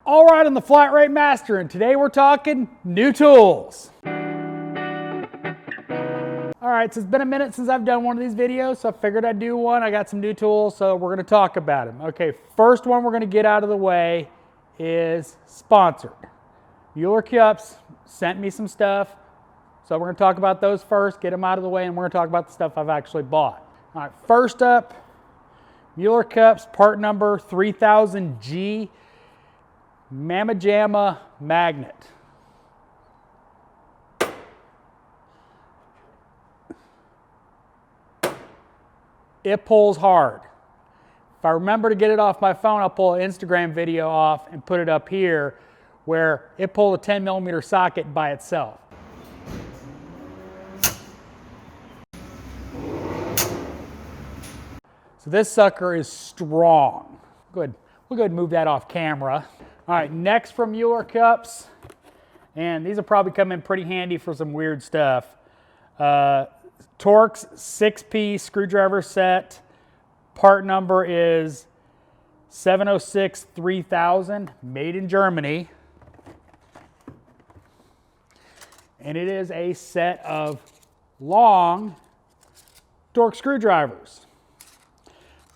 All right, I'm the flatratemaster, and today we're talking new tools. All right, so it's been a minute since I've done one of these videos, so I figured I'd do one. I got some new tools, so we're gonna talk about them. Okay, first one we're gonna get out of the way is sponsored. Mueller Cups sent me some stuff, so we're gonna talk about those first, get them out of the way, and we're gonna talk about the stuff I've actually bought. All right, first up, Mueller Cups, part number 3000G, Mamma Jamma magnet. It pulls hard. If I remember to get it off my phone, I'll pull an Instagram video off and put it up here where it pulled a 10mm socket by itself. So this sucker is strong. Good. We'll go ahead and move that off camera. All right, next from Mueller Cups, and these will probably come in pretty handy for some weird stuff. Torx 6P screwdriver set. Part number is 706-3000, made in Germany. And it is a set of long Torx screwdrivers.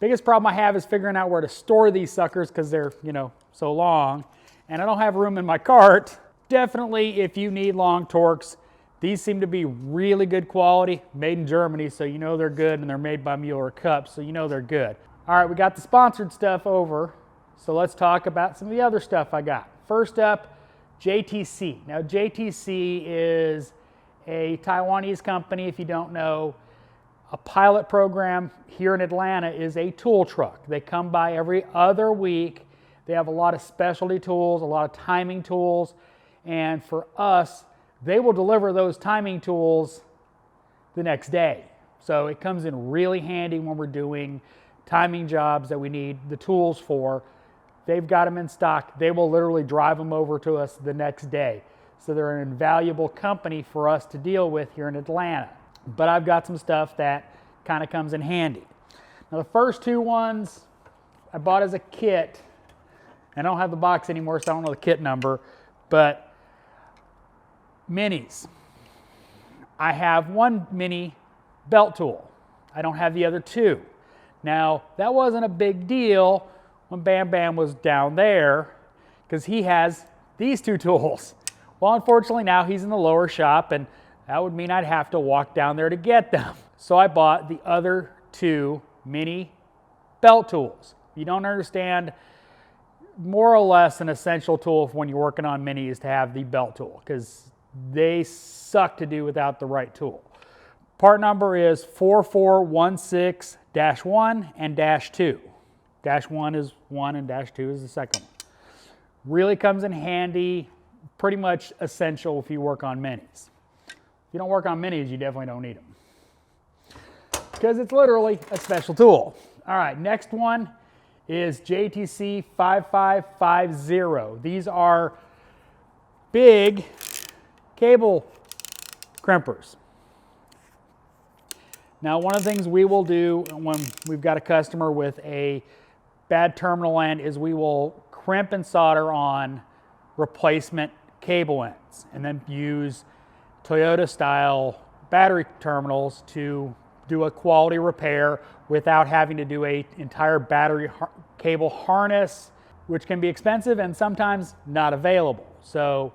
Biggest problem I have is figuring out where to store these suckers because they're, so long, and I don't have room in my cart. Definitely, if you need long Torx, these seem to be really good quality, made in Germany, so you know they're good, and they're made by Mueller Cups, so you know they're good. All right, we got the sponsored stuff over, so let's talk about some of the other stuff I got. First up, JTC. Now, JTC is a Taiwanese company, if you don't know. A pilot program here in Atlanta is a tool truck. They come by every other week. They have a lot of specialty tools, a lot of timing tools, and for us, they will deliver those timing tools the next day. So it comes in really handy when we're doing timing jobs that we need the tools for. They've got them in stock. They will literally drive them over to us the next day. So they're an invaluable company for us to deal with here in Atlanta. But I've got some stuff that kind of comes in handy. Now the first two ones I bought as a kit. I don't have the box anymore, so I don't know the kit number, but minis. I have one mini belt tool. I don't have the other two. Now, that wasn't a big deal when Bam Bam was down there because he has these two tools. Well, unfortunately, now he's in the lower shop, and that would mean I'd have to walk down there to get them. So I bought the other two mini belt tools. You don't understand, more or less an essential tool when you're working on minis to have the belt tool because they suck to do without the right tool. Part number is 4416-1 and -2. -1 is one and -2 is the second one. Really comes in handy, pretty much essential if you work on minis. If you don't work on minis, you definitely don't need them because it's literally a special tool. All right, next one is JTC 5550. These are big cable crimpers. Now, one of the things we will do when we've got a customer with a bad terminal end is we will crimp and solder on replacement cable ends and then use Toyota style battery terminals to do a quality repair without having to do an entire battery cable harness, which can be expensive and sometimes not available. So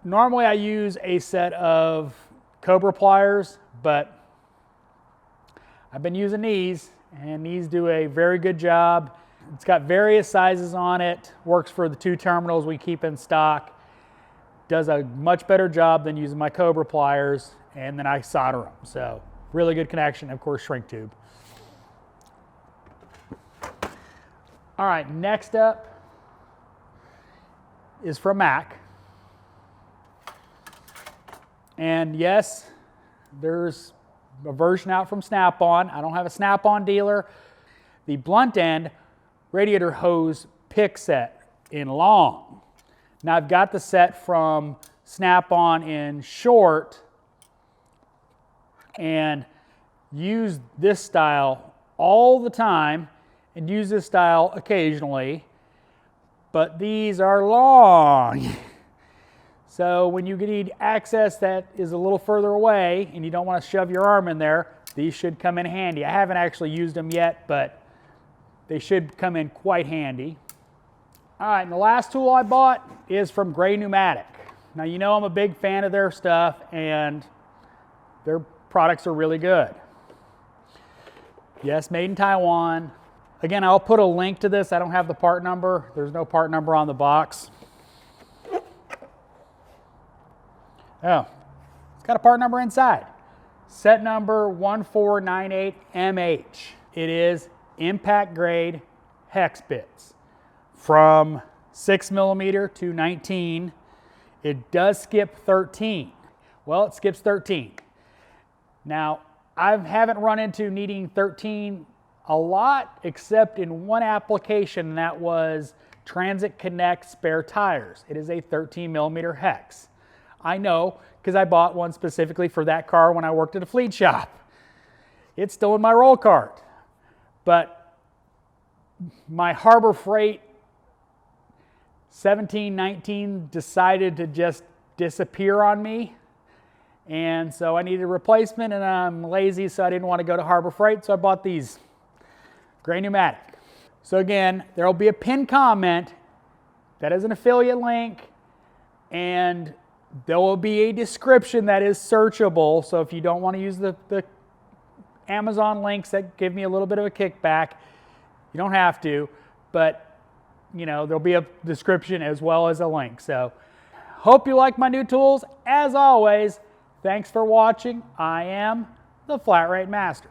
normally I use a set of Cobra pliers, but I've been using these, and these do a very good job. It's got various sizes on it, works for the two terminals we keep in stock, does a much better job than using my Cobra pliers, and then I solder them. So really good connection, of course, shrink tube. All right, next up is from Mac. And yes, there's a version out from Snap-on. I don't have a Snap-on dealer. The blunt end radiator hose pick set in long. Now I've got the set from Snap-on in short and use this style all the time and use this style occasionally. but these are long. So when you need access that is a little further away and you don't want to shove your arm in there, these should come in handy. I haven't actually used them yet, but they should come in quite handy. All right, and the last tool I bought is from Pneumatic. Now, you know I'm a big fan of their stuff, and their products are really good. Yes, made in Taiwan. Again, I'll put a link to this. I don't have the part number. There's no part number on the box. Oh, it's got a part number inside. Set number 1498MH. It is impact grade hex bits from 6mm to 19. It does skip 13. Well, it skips 13. Now, I haven't run into needing 13 a lot, except in one application, and that was Transit Connect spare tires. It is a 13mm hex. I know, because I bought one specifically for that car when I worked at a fleet shop. It's still in my roll cart. But my Harbor Freight 1719 decided to just disappear on me. And so I needed a replacement, and I'm lazy, so I didn't want to go to Harbor Freight, so I bought these. Pneumatic. So again, there will be a pinned comment that is an affiliate link, and there will be a description that is searchable. So if you don't want to use the Amazon links that give me a little bit of a kickback, you don't have to, but you know, there'll be a description as well as a link. So hope you like my new tools. As always, thanks for watching. I am the Flat Rate Master.